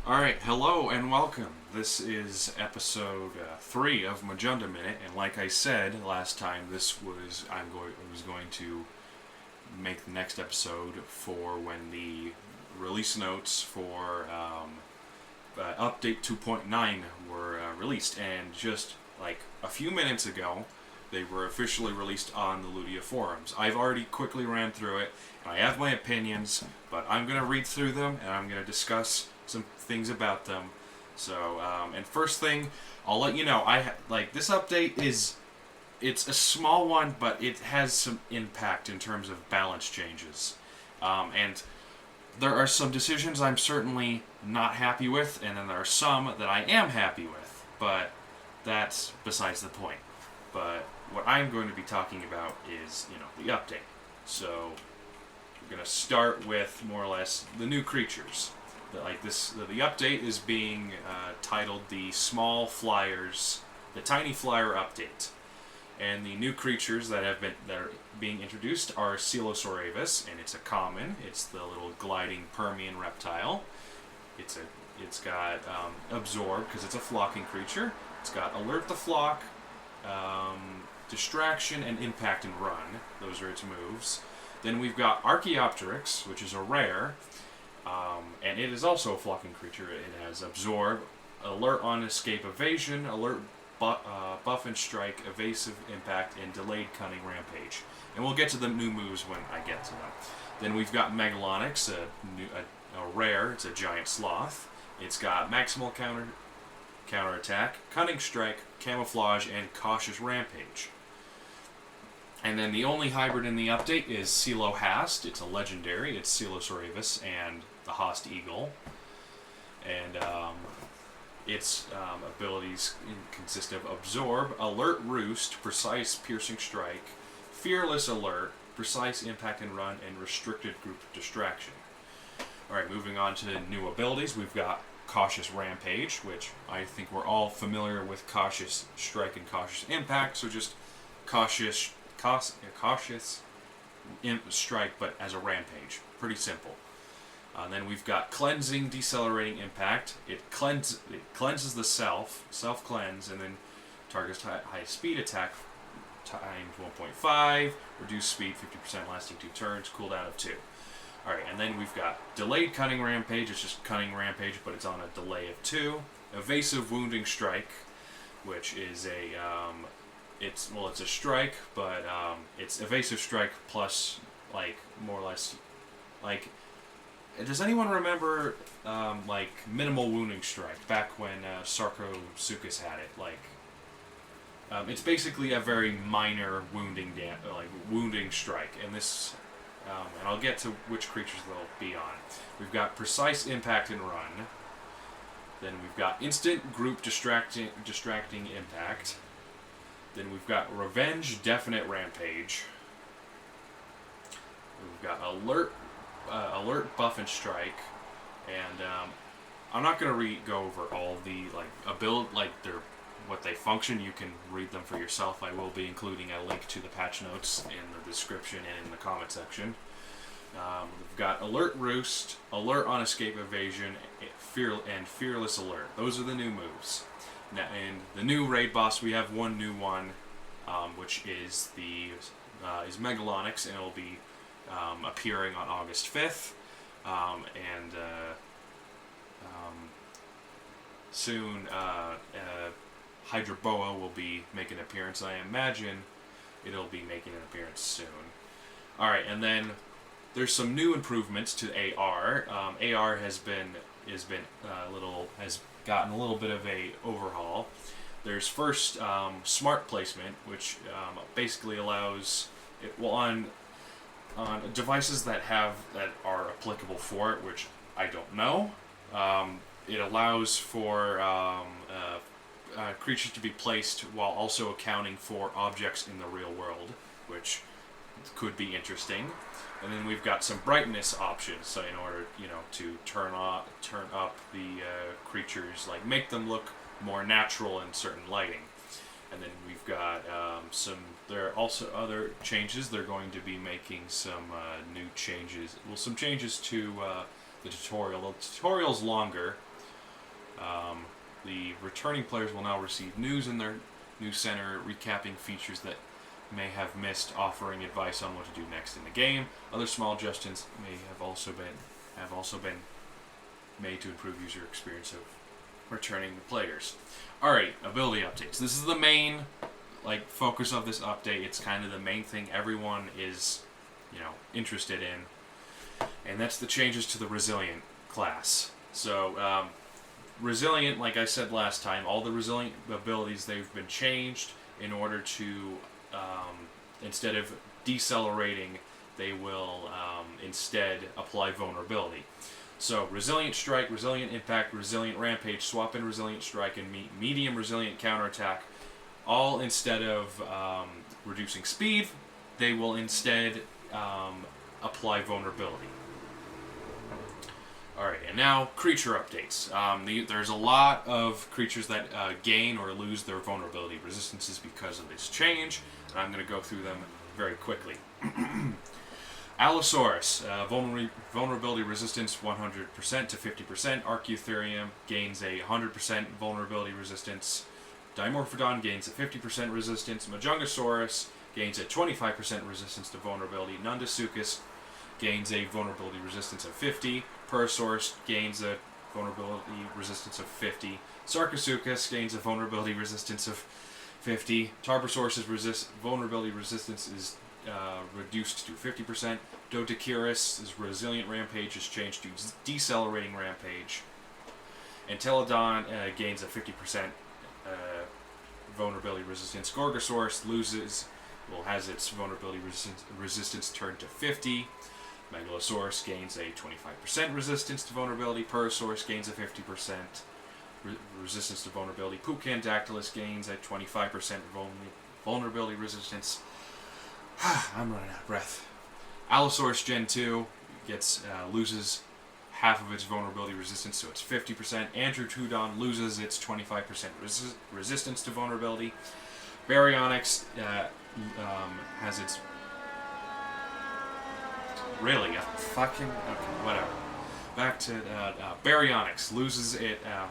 Alright, hello and welcome. This is episode 3 of Majunda Minute, and like I said last time, I was going to make the next episode for when the release notes for update 2.9 were released, and just like a few minutes ago, they were officially released on the Ludia forums. I've already quickly ran through it, and I have my opinions, but I'm going to read through them, and I'm going to discuss some things about them. So, and first thing, I'll let you know, this update it's a small one, but it has some impact in terms of balance changes. And there are some decisions I'm certainly not happy with, and then there are some that I am happy with, but that's besides the point. But what I'm going to be talking about is, the update. So, we're going to start with more or less the new creatures. The update is being titled the Small Flyers, the Tiny Flyer Update, and the new creatures that are being introduced are Coelosaurus, and it's a common. It's the little gliding Permian reptile. It's got Absorb because it's a flocking creature. It's got Alert the Flock, Distraction, and Impact and Run. Those are its moves. Then we've got Archaeopteryx, which is a rare. And it is also a flocking creature. It has Absorb, Alert on Escape Evasion, Alert Buff and Strike, Evasive Impact, and Delayed Cunning Rampage. And we'll get to the new moves when I get to them. Then we've got Megalonyx, a rare. It's a giant sloth. It's got Maximal Counterattack, Cunning Strike, Camouflage, and Cautious Rampage. And then the only hybrid in the update is Coelohast. It's a legendary. It's Coelosaurus and the Host Eagle. And its abilities consist of Absorb, Alert Roost, Precise Piercing Strike, Fearless Alert, Precise Impact and Run, and Restricted Group Distraction. Alright, moving on to new abilities, we've got Cautious Rampage, which I think we're all familiar with Cautious Strike and Cautious Impact, so just Cautious Strike, but as a rampage. Pretty simple. Then we've got Cleansing, Decelerating Impact. It cleanses the self-cleanse, and then targets high speed attack times 1.5, reduce speed 50% lasting 2 turns, cooldown of 2. Alright, and then we've got Delayed Cunning Rampage. It's just Cunning Rampage, but it's on a delay of 2. Evasive Wounding Strike, which is it's a strike, but it's evasive strike plus, more or less, does anyone remember, minimal wounding strike, back when Sarcosuchus had it? It's basically a very minor wounding strike, and this, and I'll get to which creatures they'll be on. We've got Precise Impact and Run, then we've got Instant Group Distracting Impact, then we've got Revenge, Definite Rampage. We've got Alert, Buff and Strike, and I'm not gonna go over all the what they function. You can read them for yourself. I will be including a link to the patch notes in the description and in the comment section. We've got Alert Roost, Alert on Escape Evasion, and Fearless Alert. Those are the new moves. Now, and the new raid boss, we have one new one, which is Megalonyx, and it'll be appearing on August 5th, and soon Hydroboa will be making an appearance. I imagine it'll be making an appearance soon. Alright, and then there's some new improvements to AR. AR has gotten a little bit of a overhaul. There's first smart placement, which basically allows it on devices that are applicable for it, which I don't know. It allows for creatures to be placed while also accounting for objects in the real world, which could be interesting. And then we've got some brightness options, so in order, to turn up the creatures, make them look more natural in certain lighting. And then we've got there are also other changes. They're going to be making some new changes. Well, some changes to the tutorial. The tutorial's longer, The returning players will now receive news in their new center, recapping features that may have missed, offering advice on what to do next in the game. Other small adjustments may have also been made to improve user experience of returning players. Alright, ability updates. This is the main focus of this update. It's kind of the main thing everyone is, interested in. And that's the changes to the Resilient class. So, Resilient, like I said last time, all the Resilient abilities, they've been changed in order to, instead of decelerating, they will instead apply vulnerability. So, Resilient Strike, Resilient Impact, Resilient Rampage, Swap in Resilient Strike, and Medium Resilient Counterattack, all instead of reducing speed, they will instead apply vulnerability. Alright, and now creature updates. There's a lot of creatures that gain or lose their vulnerability resistances because of this change, and I'm going to go through them very quickly. Allosaurus, vulnerability resistance 100% to 50%. Archaeotherium gains a 100% vulnerability resistance. Dimorphodon gains a 50% resistance. Majungasaurus gains a 25% resistance to vulnerability. Nundasuchus gains a vulnerability resistance of 50. Parasaurus gains a vulnerability resistance of 50. Sarcosuchus gains a vulnerability resistance of 50. Tarbosaurus' vulnerability resistance is reduced to 50%. Doedicurus' Resilient Rampage is changed to Decelerating Rampage. And Teledon gains a 50% vulnerability resistance. Gorgosaurus has its vulnerability resistance turned to 50. Megalosaurus gains a 25% resistance to vulnerability. Parasaurus gains a 50% resistance to vulnerability. Pucandactylus gains a 25% vulnerability resistance. I'm running out of breath. Allosaurus Gen 2 loses half of its vulnerability resistance, so it's 50%. Androtodon loses its 25% resistance to vulnerability. Baryonyx has its... Really? Okay, whatever. Back to Baryonyx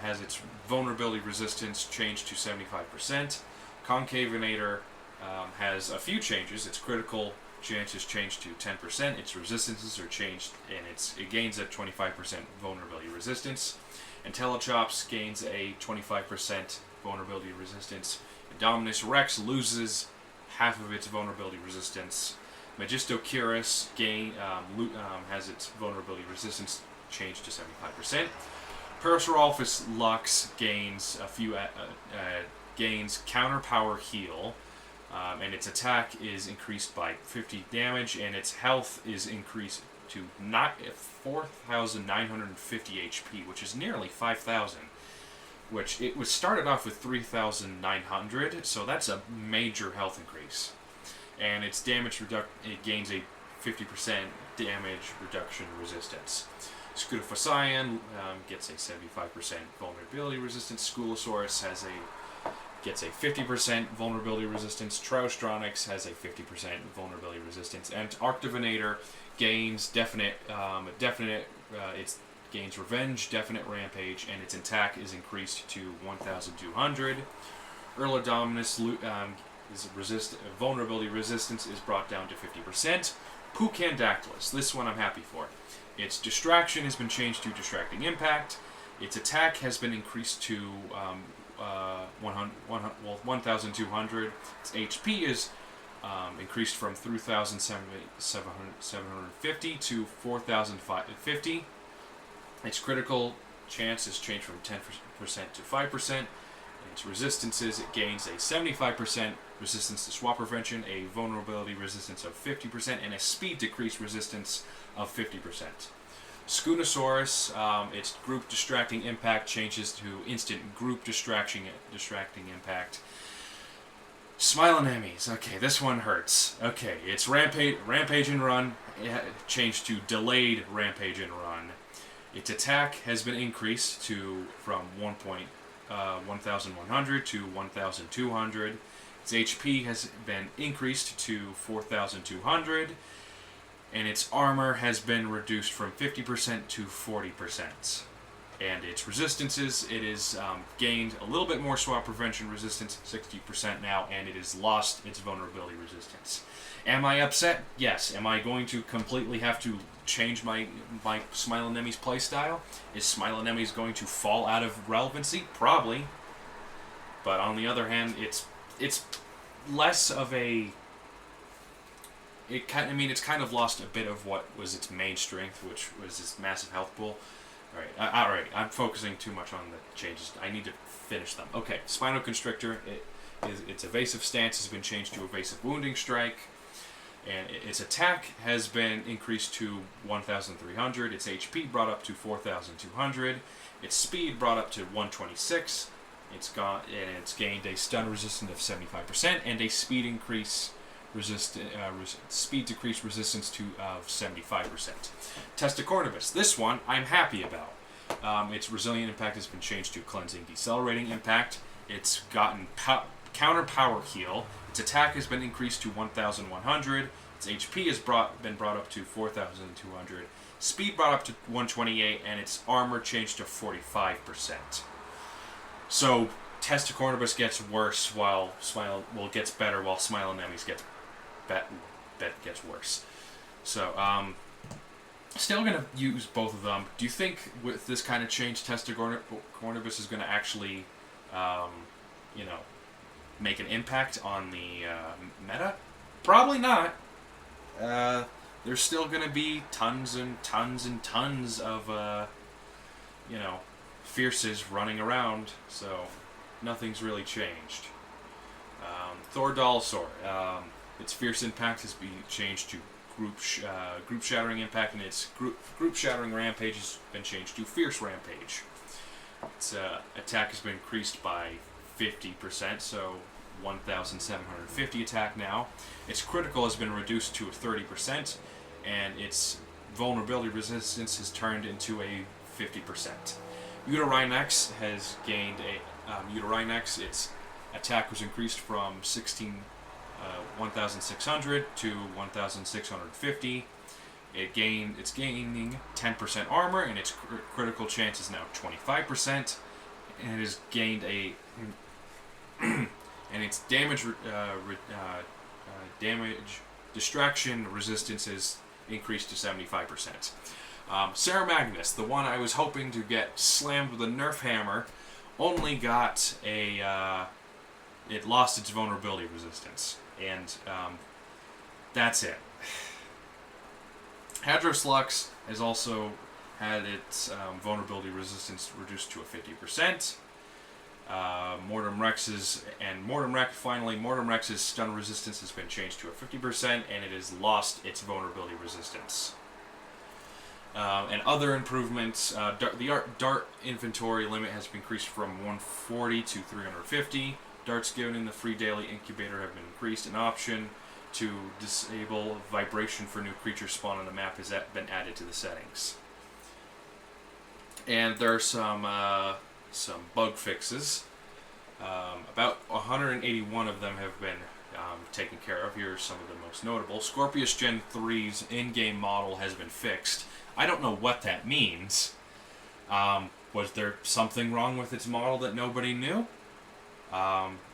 has its vulnerability resistance changed to 75%. Concavinator has a few changes. Its critical chance is changed to 10%. Its resistances are changed, and it gains a 25% vulnerability resistance. And Telechops gains a 25% vulnerability resistance. Indominus Rex loses half of its vulnerability resistance. Magistocurus has its vulnerability resistance changed to 75%. Parasaurolophus Lux gains counter power heal, and its attack is increased by 50 damage, and its health is increased to 4,950 HP, which is nearly 5,000. Which it was started off with 3,900, so that's a major health increase. And its damage it gains a 50% damage reduction resistance. Scutophosayan gets a 75% vulnerability resistance. Sculosaurus gets a 50% vulnerability resistance. Troustronix has a 50% vulnerability resistance. And Arctivinator gains gains Revenge, Definite Rampage, and its attack is increased to 1,200. Erlodominus vulnerability resistance is brought down to 50%. Pucandactylus, this one I'm happy for. Its distraction has been changed to Distracting Impact. Its attack has been increased to 1,200. Its HP is increased from 3,750 to 4,550. Its critical chance is changed from 10% to 5%. Its resistances, it gains a 75% resistance to swap prevention, a vulnerability resistance of 50%, and a speed decrease resistance of 50%. Scunosaurus, its group distracting impact changes to instant group distracting impact. Smilonemes, okay, this one hurts. Okay, its rampage and run changed to delayed rampage and run. Its attack has been increased from 1,100 to 1,200. Its HP has been increased to 4,200, and its armor has been reduced from 50% to 40%. and its resistances. It is gained a little bit more swap prevention resistance, 60% now, and it has lost its vulnerability resistance. Am I upset? Yes. Am I going to completely have to change my Smile Anemone's playstyle? Is Smile Anemone's going to fall out of relevancy? Probably. But on the other hand, it's less of a... it's kind of lost a bit of what was its main strength, which was its massive health pool. Alright, I'm focusing too much on the changes. I need to finish them. Okay, Spinal Constrictor, its evasive stance has been changed to evasive wounding strike, and its attack has been increased to 1,300, its HP brought up to 4,200, its speed brought up to 126, it's gained a stun resistance of 75% and a speed increase speed decrease resistance to of 75%. Testicornibus. This one I'm happy about. Its resilient impact has been changed to cleansing decelerating impact. It's gotten counter power heal. Its attack has been increased to 1,100. Its HP has been brought up to 4,200. Speed brought up to 128, and its armor changed to 45%. So Testicornibus gets worse while gets better while Smile Anemone's gets worse. So, still going to use both of them. Do you think with this kind of change, Testicornibus is going to actually, make an impact on the meta? Probably not. There's still going to be tons and tons and tons of, fierces running around, so nothing's really changed. Thor Dalsaur. Its fierce impact has been changed to group shattering impact, and its group shattering rampage has been changed to fierce rampage. Its attack has been increased by 50%, so 1,750 attack now. Its critical has been reduced to 30%, and its vulnerability resistance has turned into a 50%. Uterinax has gained its attack was increased from 1,600 to 1,650. It's gaining 10% armor, and its critical chance is now 25%. And it has gained and its damage distraction resistance is increased to 75%. Sarah Magnus, the one I was hoping to get slammed with a Nerf hammer, only got it lost its vulnerability resistance, and that's it. Hadros Lux has also had its vulnerability resistance reduced to a 50%. Mortem Rex's stun resistance has been changed to a 50%, and it has lost its vulnerability resistance. And other improvements, the dart inventory limit has been increased from 140 to 350. Darts given in the free daily incubator have been increased. An option to disable vibration for new creatures spawn on the map has been added to the settings. And there are some bug fixes. About 181 of them have been taken care of. Here are some of the most notable. Scorpius Gen 3's in-game model has been fixed. I don't know what that means. Was there something wrong with its model that nobody knew?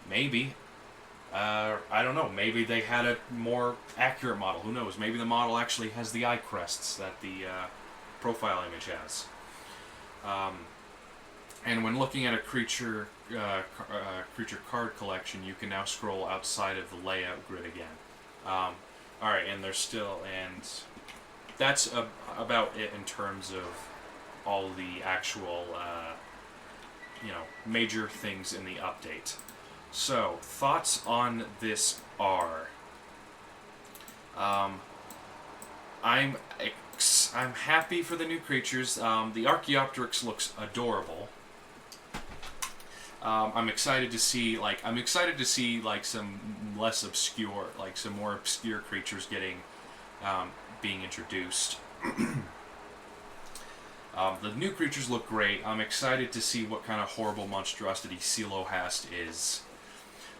Maybe. I don't know. Maybe they had a more accurate model. Who knows? Maybe the model actually has the eye crests that the profile image has. And when looking at a creature card collection, you can now scroll outside of the layout grid again. Alright, and that's about it in terms of all the actual, major things in the update. So, thoughts on this are, I'm happy for the new creatures. The Archaeopteryx looks adorable. I'm excited to see some less obscure, some more obscure creatures being introduced. The new creatures look great. I'm excited to see what kind of horrible monstrosity Silohast is.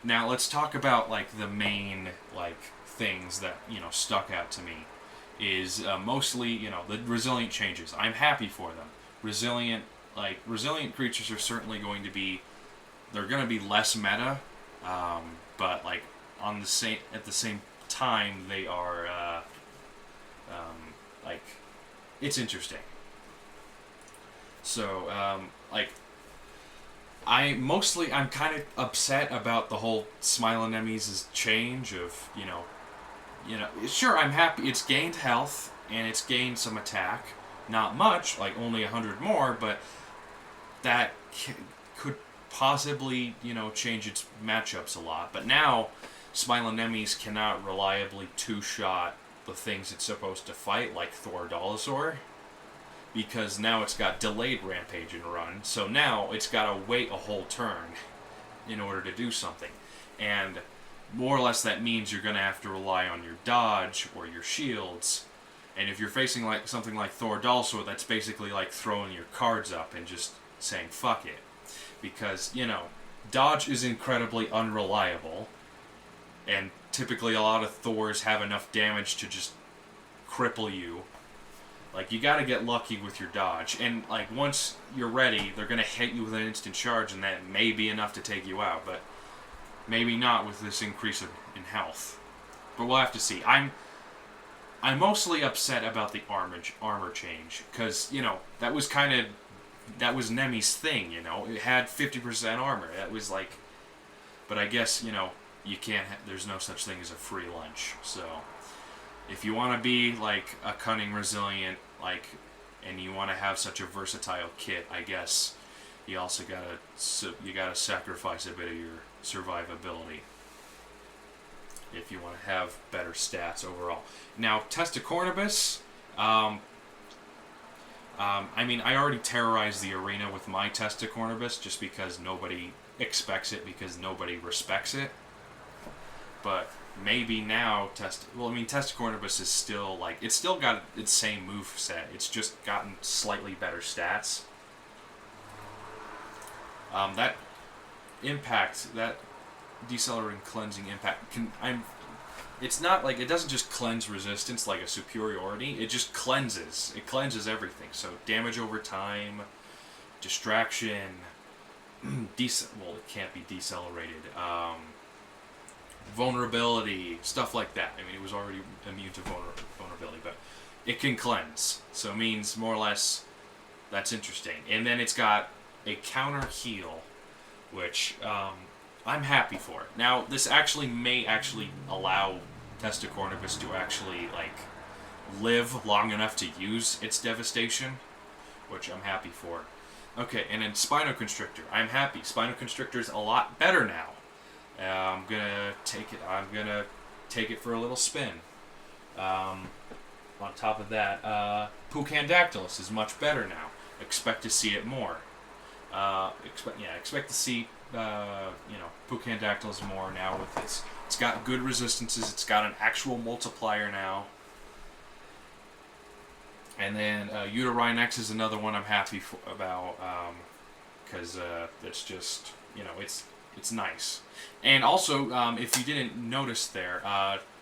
Now let's talk about the main things that stuck out to me. Is mostly the resilient changes. I'm happy for them. Resilient like resilient creatures are certainly going to be, they're going to be less meta, but like on the same at the same time they are like it's interesting. So like I'm kind of upset about the whole Smile Anemones' change of sure, I'm happy it's gained health and it's gained some attack, not much, like only 100 more, but that could possibly change its matchups a lot. But now Smile Anemones cannot reliably two-shot the things it's supposed to fight, like Thor Dolosaur, because now it's got delayed rampage and run, so now it's got to wait a whole turn in order to do something. And more or less that means you're going to have to rely on your dodge or your shields. And if you're facing like something like Thor Dolosaur, that's basically like throwing your cards up and just saying fuck it. Because, dodge is incredibly unreliable, and typically a lot of Thors have enough damage to just cripple you. Like, you gotta get lucky with your dodge, and like once you're ready, they're gonna hit you with an instant charge, and that may be enough to take you out, but maybe not with this increase in health. But we'll have to see. I'm mostly upset about the armor change, because that was Nemi's thing. It had 50% armor. That was like, but I guess you can't. There's no such thing as a free lunch. So if you want to be like a cunning resilient, and you want to have such a versatile kit, I guess you also gotta sacrifice a bit of your survivability if you want to have better stats overall. Now, Testicornibus, I already terrorized the arena with my Testicornibus just because nobody expects it, because nobody respects it. But maybe now Testicornibus is still it's still got its same move set. It's just gotten slightly better stats. That impact, that decelerating cleansing impact it's not like it doesn't just cleanse resistance like a superiority, it just cleanses. It cleanses everything. So damage over time, distraction, it can't be decelerated, vulnerability, stuff like that. It was already immune to vulnerability, but it can cleanse. So it means more or less that's interesting. And then it's got a counter heal, which I'm happy for. Now, this may allow Testicornibus to actually live long enough to use its devastation, which I'm happy for. Okay, and then Spinoconstrictor. I'm happy. Spinoconstrictor's a lot better now. I'm gonna take it for a little spin. On top of that, Pucandactylus is much better now. Expect to see it more. Expect to see Pucandactylus more now with its. It's got good resistances. It's got an actual multiplier now. And then Uterine X is another one I'm happy about, because it's just it's nice. And also, if you didn't notice there,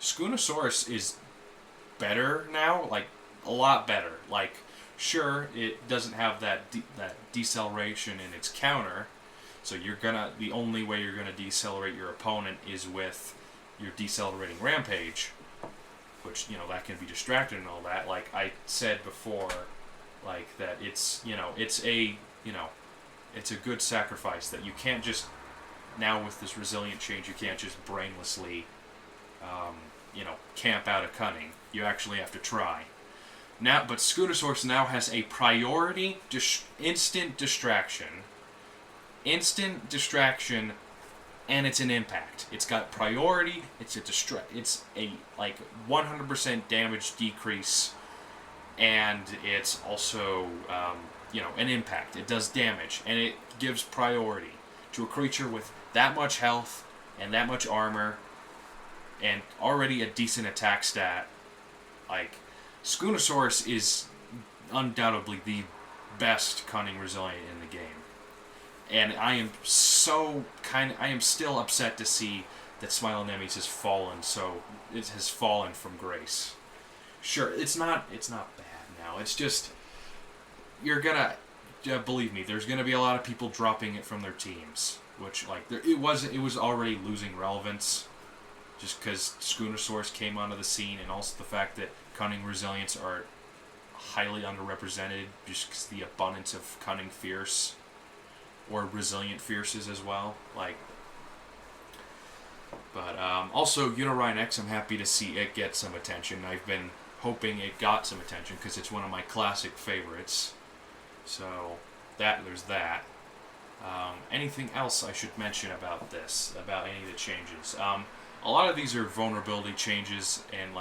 Schoonosaurus is better now, a lot better. Sure, it doesn't have that deceleration in its counter, so the only way you're gonna decelerate your opponent is with your decelerating rampage, which that can be distracted and all that. Like I said before, that it's it's a good sacrifice that you can't just now with this resilient change you can't just brainlessly camp out a cunning. You actually have to try. Now, but Schoonosaurus now has a priority instant distraction, and it's an impact. It's got priority. It's a 100% damage decrease, and it's also an impact. It does damage, and it gives priority to a creature with that much health and that much armor, and already a decent attack stat. Schoonosaurus is undoubtedly the best cunning resilient in the game. And I am still upset to see that Smile Anemones has fallen from grace. Sure, it's not bad now. It's just you're gonna believe me, there's going to be a lot of people dropping it from their teams, which like it was already losing relevance, just because Schoonosaurus came onto the scene, and also the fact that Cunning Resilience are highly underrepresented, just because the abundance of Cunning Fierce or Resilient Fierces as well, like. But also Unirine X, I'm happy to see it get some attention. I've been hoping it got some attention because it's one of my classic favorites. So there's that. Anything else I should mention about this, about any of the changes? A lot of these are vulnerability changes, and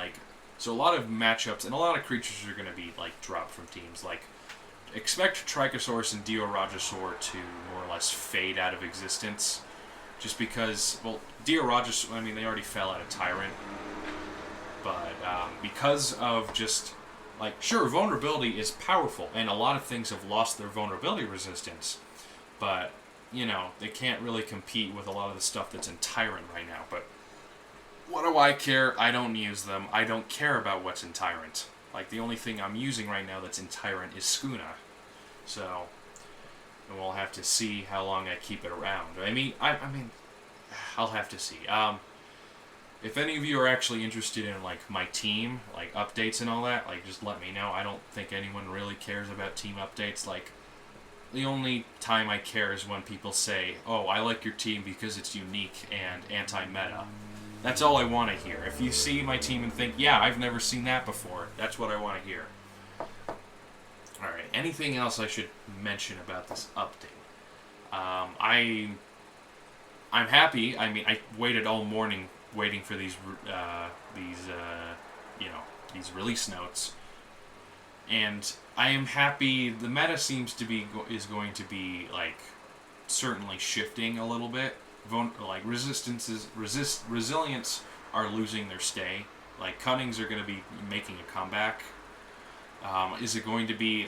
so a lot of matchups and a lot of creatures are going to be dropped from teams. Like, expect Trichosaurus and Diorajosaur to more or less fade out of existence, just because, well, Diorajosaur, I mean, they already fell out of Tyrant, but because of just sure, vulnerability is powerful, and a lot of things have lost their vulnerability resistance, but they can't really compete with a lot of the stuff that's in Tyrant right now. But what do I care? I don't use them. I don't care about what's in Tyrant. The only thing I'm using right now that's in Tyrant is Schoonosaurus. So, and we'll have to see how long I keep it around. I mean, I'll have to see. If any of you are actually interested in my team, updates and all that, just let me know. I don't think anyone really cares about team updates. The only time I care is when people say, "Oh, I like your team because it's unique and anti-meta." That's all I want to hear. If you see my team and think, "Yeah, I've never seen that before," that's what I want to hear. Alright, anything else I should mention about this update? I'm happy. I mean, I waited all morning waiting for these release notes, and I am happy. The meta seems to be going to be certainly shifting a little bit. Resilience are losing their stay. Cunnings are going to be making a comeback. Is it going to be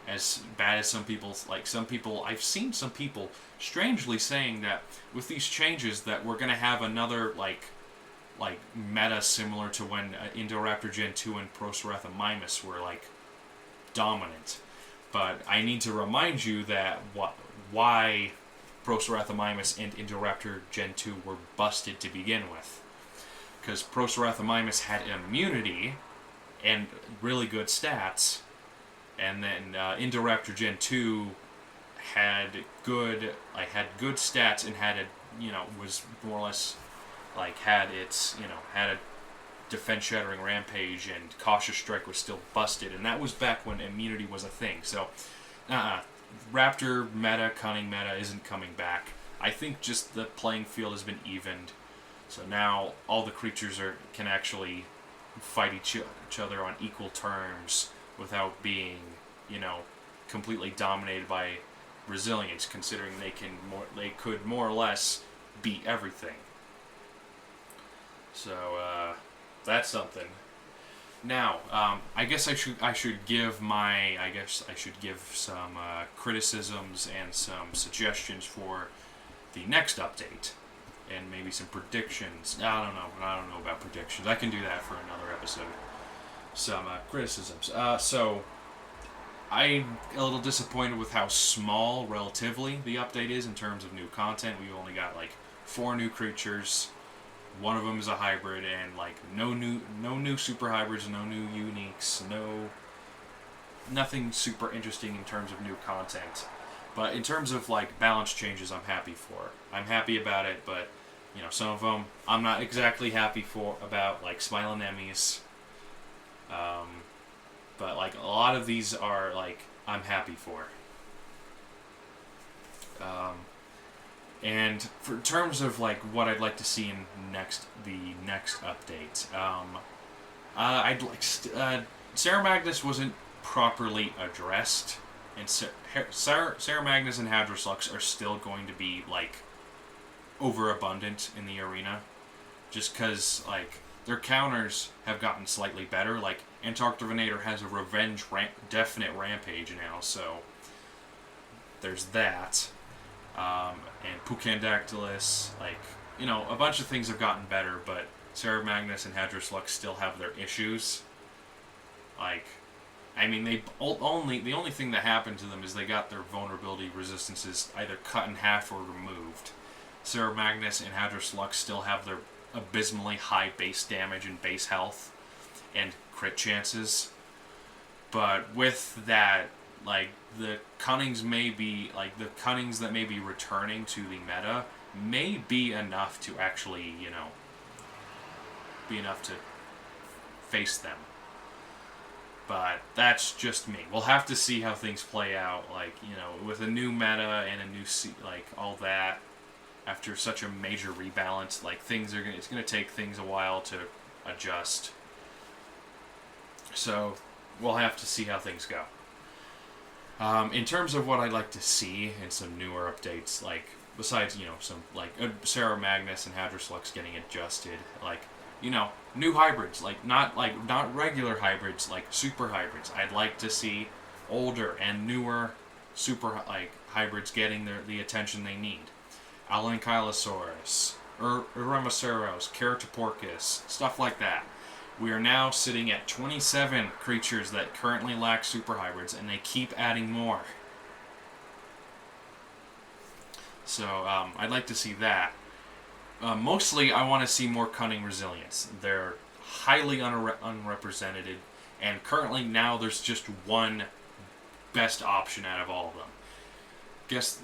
as bad as some people? I've seen some people strangely saying that with these changes that we're going to have another meta similar to when Indoraptor Gen 2 and Proceratomimus were dominant. But I need to remind you that why Proceratomimus and Indoraptor Gen 2 were busted to begin with. Because Proceratomimus had immunity and really good stats, and then Indoraptor Gen 2 had good stats and had was more or less had a defense shattering rampage, and cautious strike was still busted, and that was back when immunity was a thing. So Raptor meta, Cunning meta isn't coming back. I think just the playing field has been evened, so now all the creatures can actually fight each other on equal terms without being completely dominated by Resilience, considering they could more or less beat everything. So that's something. Now, I guess I should give some criticisms and some suggestions for the next update, and maybe some predictions. I don't know about predictions. I can do that for another episode. Some criticisms. So I'm a little disappointed with how small, relatively, the update is in terms of new content. We've only got 4 new creatures. One of them is a hybrid, and no new super hybrids, no new uniques, nothing super interesting in terms of new content. But in terms of balance changes, I'm happy for. I'm happy about it, but some of them I'm not exactly happy about, like Smilonemes. But a lot of these are I'm happy for. And in terms of what I'd like to see in the next update, I'd like Ceramagnus wasn't properly addressed, and Ceramagnus and Hadroslux are still going to be overabundant in the arena, just because their counters have gotten slightly better. Antarctivinator has a revenge definite rampage now, so there's that. And Pucandactylus, a bunch of things have gotten better, but Ceramagnus and Hadroslux still have their issues. I mean, the only thing that happened to them is they got their vulnerability resistances either cut in half or removed. Sarah Magnus and Hadris Lux still have their abysmally high base damage and base health and crit chances. But with that, like, the Cunnings that may be returning to the meta may be enough to actually, be enough to face them. But that's just me. We'll have to see how things play out, with a new meta and a new all that. After such a major rebalance, it's gonna take things a while to adjust. So we'll have to see how things go. In terms of what I'd like to see in some newer updates, besides some Sarah Magnus and Hadris Lux getting adjusted, new hybrids, not regular hybrids, super hybrids. I'd like to see older and newer super hybrids getting the attention they need. Alankylosaurus, Urumosaurus, Keratoporcus, stuff like that. We are now sitting at 27 creatures that currently lack super hybrids, and they keep adding more. So I'd like to see that. Mostly, I want to see more cunning resilience. They're highly unrepresented, and currently now there's just one best option out of all of them. Guess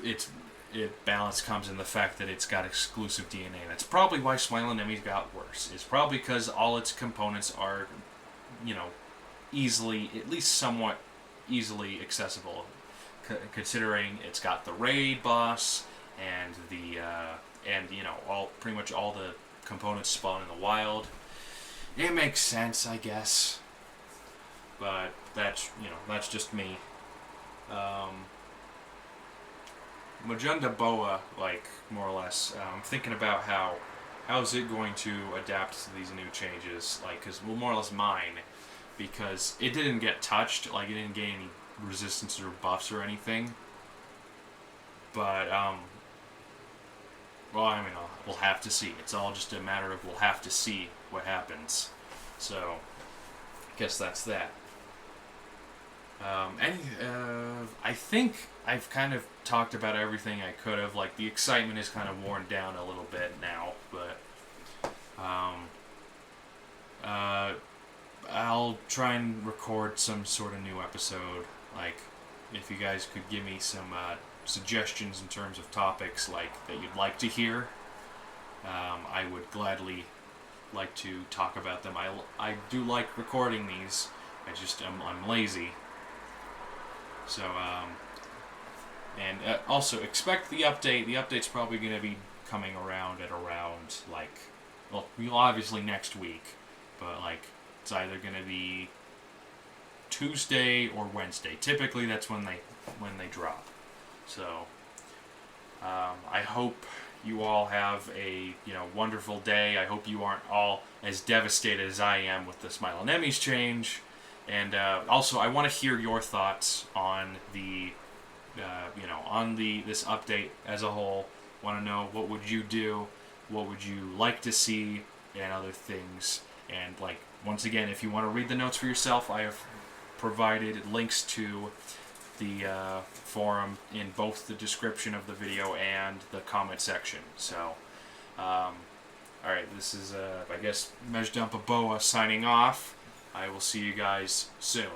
balance comes in the fact that it's got exclusive DNA. That's probably why Smilonemy's got worse. It's probably because all its components are, easily, at least somewhat easily accessible, considering it's got the raid boss and pretty much all the components spawn in the wild. It makes sense, I guess, but that's just me. Majunda Boa, more or less, I'm thinking about how's it going to adapt to these new changes, more or less mine, because it didn't get touched, it didn't gain any resistance or buffs or anything, but, we'll have to see. It's all just a matter of we'll have to see what happens. So, I guess that's that. I think I've kind of talked about everything I could have. The excitement is kind of worn down a little bit now, but I'll try and record some sort of new episode. If you guys could give me some suggestions in terms of topics that you'd like to hear, I would gladly like to talk about them. I do like recording these. I'm lazy. So, and also expect the update. The update's probably going to be coming around obviously next week, but it's either going to be Tuesday or Wednesday. Typically, that's when they drop. So, I hope you all have a wonderful day. I hope you aren't all as devastated as I am with the Smilonemy's change. And also, I want to hear your thoughts on this update as a whole. Want to know, what would you do? What would you like to see? And other things. And once again, if you want to read the notes for yourself, I have provided links to the forum in both the description of the video and the comment section. So, alright, this is, I guess, Majunda Boa signing off. I will see you guys soon.